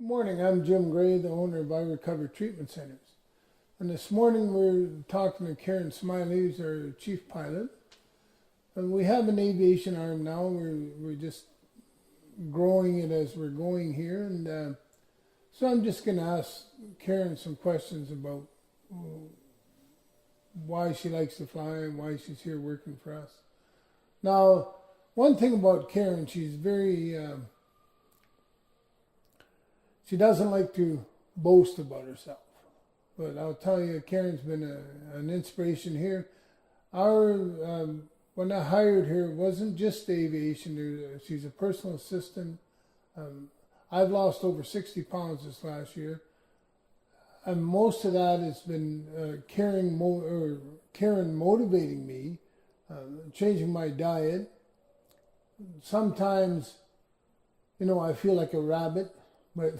Good morning, I'm Jim Gray, the owner of iRecover Treatment Centers. And this morning we're talking to Karen Smiley, who's our chief pilot. And we have an aviation arm now. We're just growing it as we're going here. And so I'm just going to ask Karen some questions about why she likes to fly and why she's here working for us. Now, one thing about Karen, she's very... she doesn't like to boast about herself, but I'll tell you, Karen's been an inspiration here. When I hired her, it wasn't just aviation. She's a personal assistant. I've lost over 60 pounds this last year, and most of that has been Karen motivating me, changing my diet. Sometimes, I feel like a rabbit. But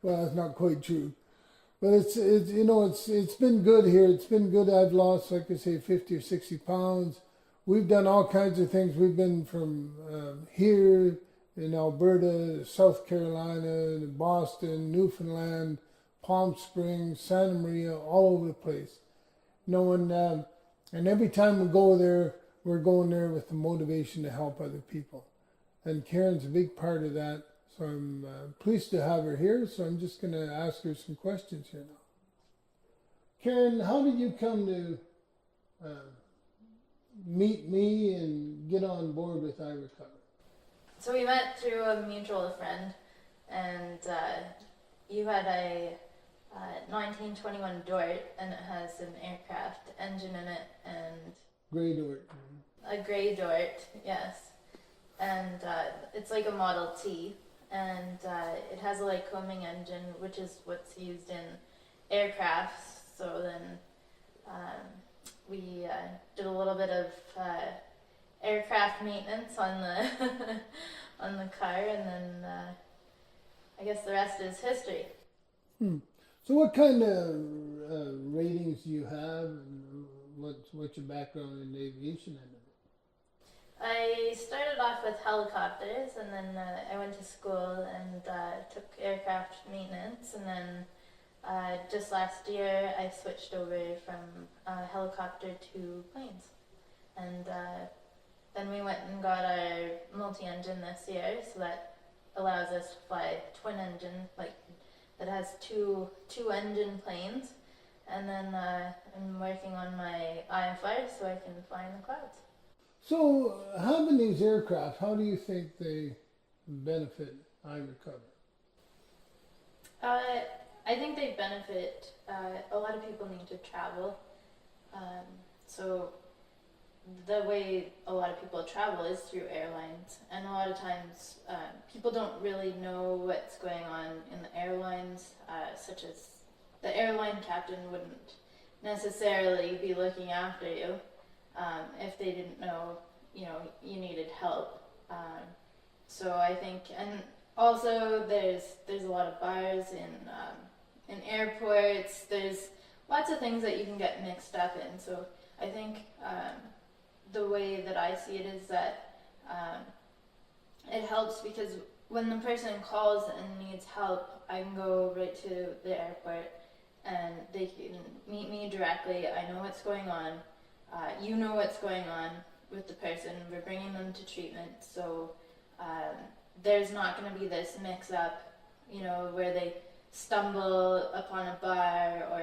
well, that's not quite true. But it's been good here. It's been good. I've lost, like I say, 50 or 60 pounds. We've done all kinds of things. We've been from here in Alberta, South Carolina, Boston, Newfoundland, Palm Springs, Santa Maria, all over the place. And every time we go there, we're going there with the motivation to help other people. And Karen's a big part of that. So I'm pleased to have her here, so I'm just going to ask her some questions here now. Karen, how did you come to meet me and get on board with iRecover? So we met through a mutual friend, and you had a 1921 Dort, and it has an aircraft engine in it, and... Gray Dort. A gray Dort, yes. And it's like a Model T. And it has a Lycoming engine, which is what's used in aircrafts. So then we did a little bit of aircraft maintenance on the on the car, and then I guess the rest is history. So what kind of ratings do you have, and what's your background in aviation? I started off with helicopters, and then I went to school and took aircraft maintenance, and then just last year I switched over from helicopter to planes. And then we went and got our multi-engine this year, so that allows us to fly twin engine, like that has two engine planes. And then I'm working on my IFR so I can fly in the clouds. So having these aircraft, how do you think they benefit iRecover? I think they benefit, a lot of people need to travel. So the way a lot of people travel is through airlines. And a lot of times people don't really know what's going on in the airlines, such as the airline captain wouldn't necessarily be looking after you. If they didn't know, you needed help. So I think, and also there's a lot of bars in airports. There's lots of things that you can get mixed up in. So I think the way that I see it is that it helps because when the person calls and needs help, I can go right to the airport and they can meet me directly. I know what's going on. You know what's going on with the person. We're bringing them to treatment, so there's not going to be this mix-up, where they stumble upon a bar, or,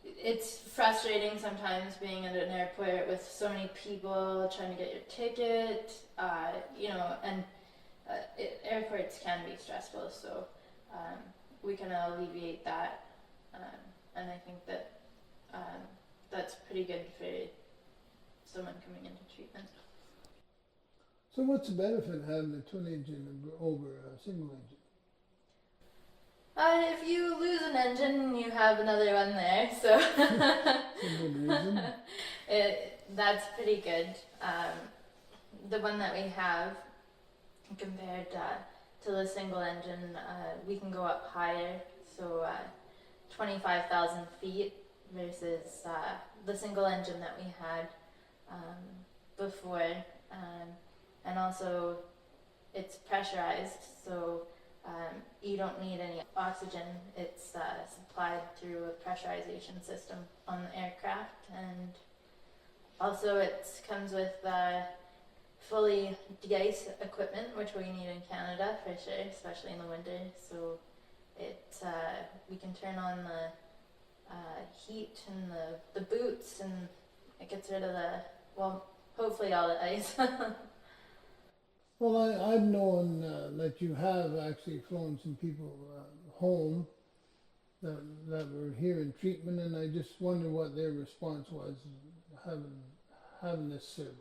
it's frustrating sometimes being at an airport with so many people trying to get your ticket, and airports can be stressful, so we can alleviate that, and I think that that's pretty good for someone coming into treatment. So what's the benefit of having a twin engine over a single engine? If you lose an engine, you have another one there, so that's pretty good. The one that we have, compared to the single engine, we can go up higher, so 25,000 feet. Versus the single engine that we had before, and also it's pressurized, so You don't need any oxygen. It's supplied through a pressurization system on the aircraft, and also it comes with fully de-ice equipment, which we need in Canada for sure, especially in the winter. So we can turn on the heat and the boots, and it gets rid of hopefully all the ice. Well, I've known that you have actually flown some people home that were here in treatment, and I just wonder what their response was having this service.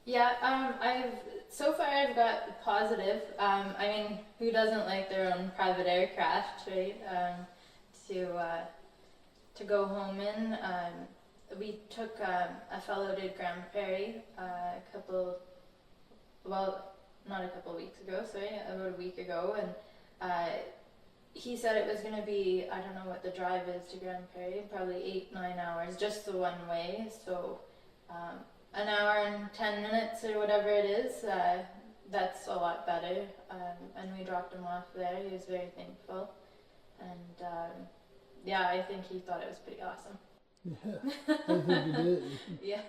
Yeah, I've got positive. I mean, who doesn't like their own private aircraft, right? To go home in. We took a fellow did Grand Prairie not a couple weeks ago, sorry, about a week ago, and he said it was going to be, I don't know what the drive is to Grand Prairie, probably 8-9 hours, just the one way. So an hour and 10 minutes or whatever it is, that's a lot better. And we dropped him off there. He was very thankful, and yeah, I think he thought it was pretty awesome. Yeah, I think you did. Yeah.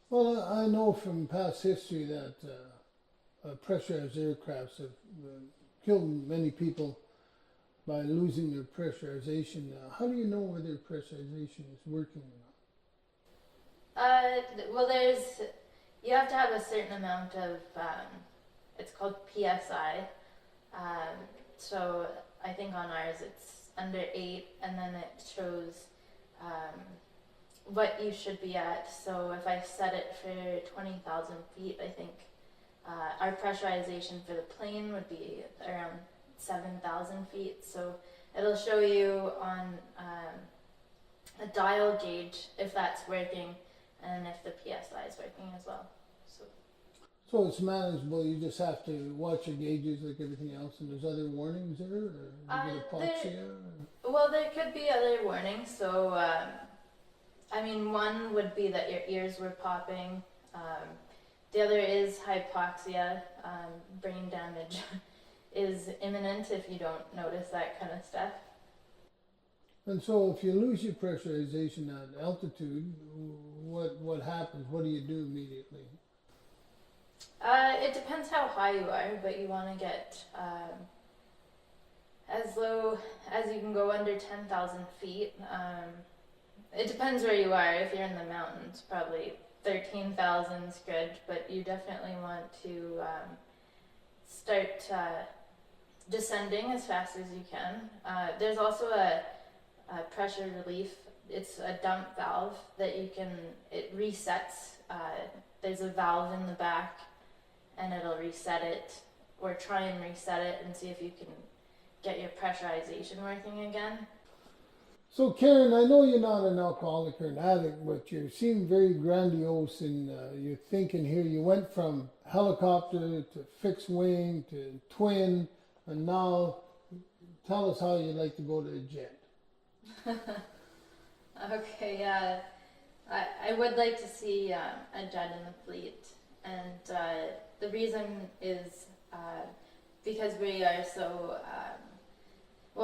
Well, I know from past history that pressurized aircrafts have killed many people by losing their pressurization. How do you know whether pressurization is working or not? Well, you have to have a certain amount of, it's called PSI. So I think on ours it's under 8, and then it shows what you should be at. So if I set it for 20,000 feet, I think our pressurization for the plane would be around 7,000 feet. So it'll show you on a dial gauge if that's working and if the PSI is working as well. So it's manageable. You just have to watch your gauges like everything else, and there's other warnings there, or you get hypoxia? Well, there could be other warnings. So I mean, one would be that your ears were popping. The other is hypoxia. Brain damage is imminent if you don't notice that kind of stuff. And so if you lose your pressurization at altitude, what happens? What do you do immediately? It depends how high you are, but you want to get as low as you can go, under 10,000 feet. It depends where you are. If you're in the mountains, probably 13,000 is good, but you definitely want to start descending as fast as you can. There's also a pressure relief. It's a dump valve that it resets. There's a valve in the back, and it'll reset it, or try and reset it and see if you can get your pressurization working again. So Karen, I know you're not an alcoholic or an addict, but you seem very grandiose in your thinking here. You went from helicopter to fixed wing to twin, and now tell us how you'd like to go to a jet. Okay, yeah. I would like to see a jet in the fleet, and the reason is because we are so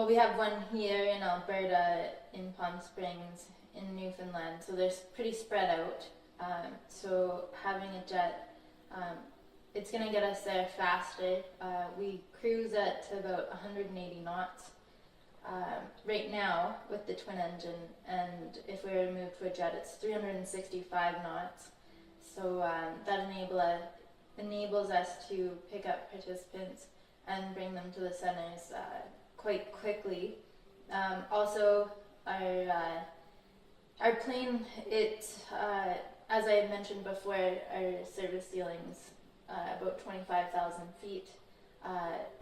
we have one here in Alberta, in Palm Springs, in Newfoundland, so they're pretty spread out. So having a jet, it's going to get us there faster. We cruise at about 180 knots right now with the twin engine, and if we were to move to a jet, it's 365 knots. So that enables us to pick up participants and bring them to the centers quite quickly. Also, our plane, as I had mentioned before, our service ceiling's about 25,000 feet,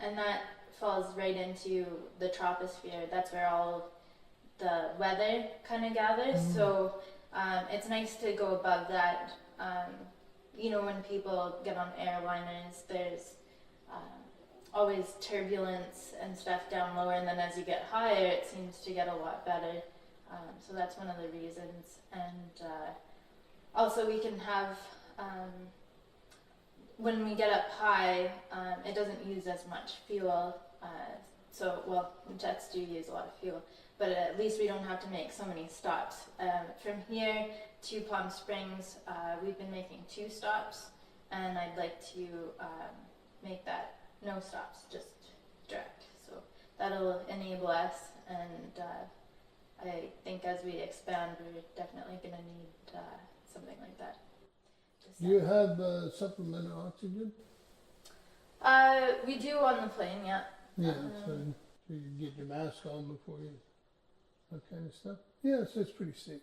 and that falls right into the troposphere. That's where all the weather kind of gathers. Mm. So it's nice to go above that. When people get on airliners, there's always turbulence and stuff down lower, and then as you get higher, it seems to get a lot better. So that's one of the reasons. And also we can have when we get up high, it doesn't use as much fuel. Well, jets do use a lot of fuel, but at least we don't have to make so many stops. From here to Palm Springs, we've been making 2 stops, and I'd like to make that no stops, just direct. So that'll enable us, and I think as we expand, we're definitely going to need something like that. Do you have supplemental oxygen? We do on the plane, yeah. Yeah, so you get your mask on before you, that kind of stuff. Yeah, so it's pretty safe.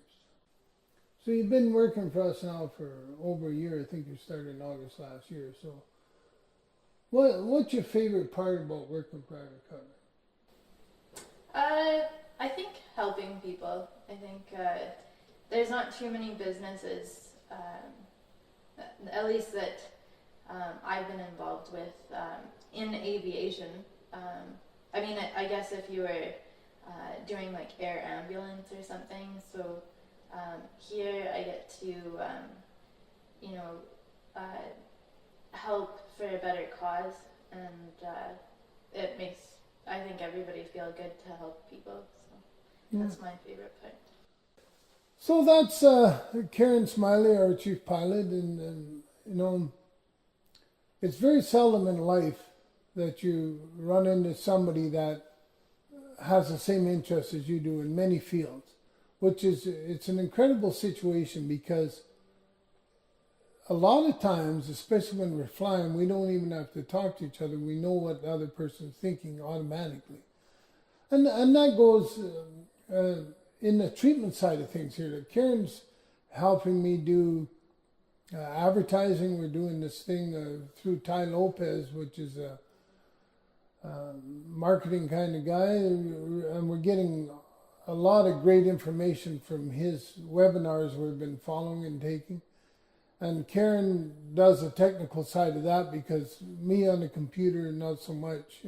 So you've been working for us now for over a year. I think you started in August last year. So what's your favorite part about working for iRecover? I think helping people. I think there's not too many businesses, at least that I've been involved with in aviation. I mean, I guess if you were doing like air ambulance or something, so here I get to, help for a better cause, and it makes, I think, everybody feel good to help people. So that's my favorite part. So that's Karen Smiley, our chief pilot, and it's very seldom in life that you run into somebody that has the same interests as you do in many fields, it's an incredible situation, because a lot of times, especially when we're flying, we don't even have to talk to each other. We know what the other person's thinking automatically. And that goes in the treatment side of things here. Karen's helping me do advertising. We're doing this thing through Ty Lopez, which is a marketing kind of guy, and we're getting a lot of great information from his webinars we've been following and taking. And Karen does the technical side of that, because me on the computer, not so much,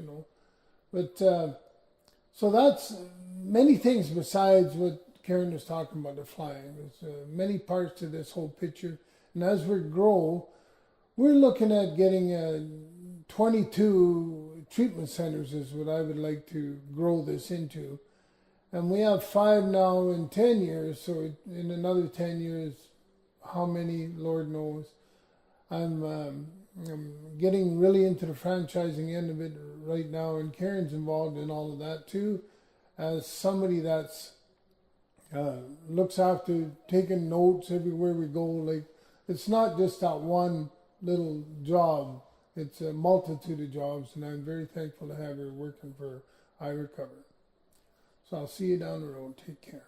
But so that's many things besides what Karen was talking about, the flying. There's many parts to this whole picture. And as we grow, we're looking at getting 22 treatment centers is what I would like to grow this into. And we have 5 now in 10 years, so in another 10 years, how many, Lord knows. I'm getting really into the franchising end of it right now, and Karen's involved in all of that too, as somebody that's looks after taking notes everywhere we go. Like, it's not just that one little job, it's a multitude of jobs, and I'm very thankful to have her working for iRecover. So I'll see you down the road. Take care.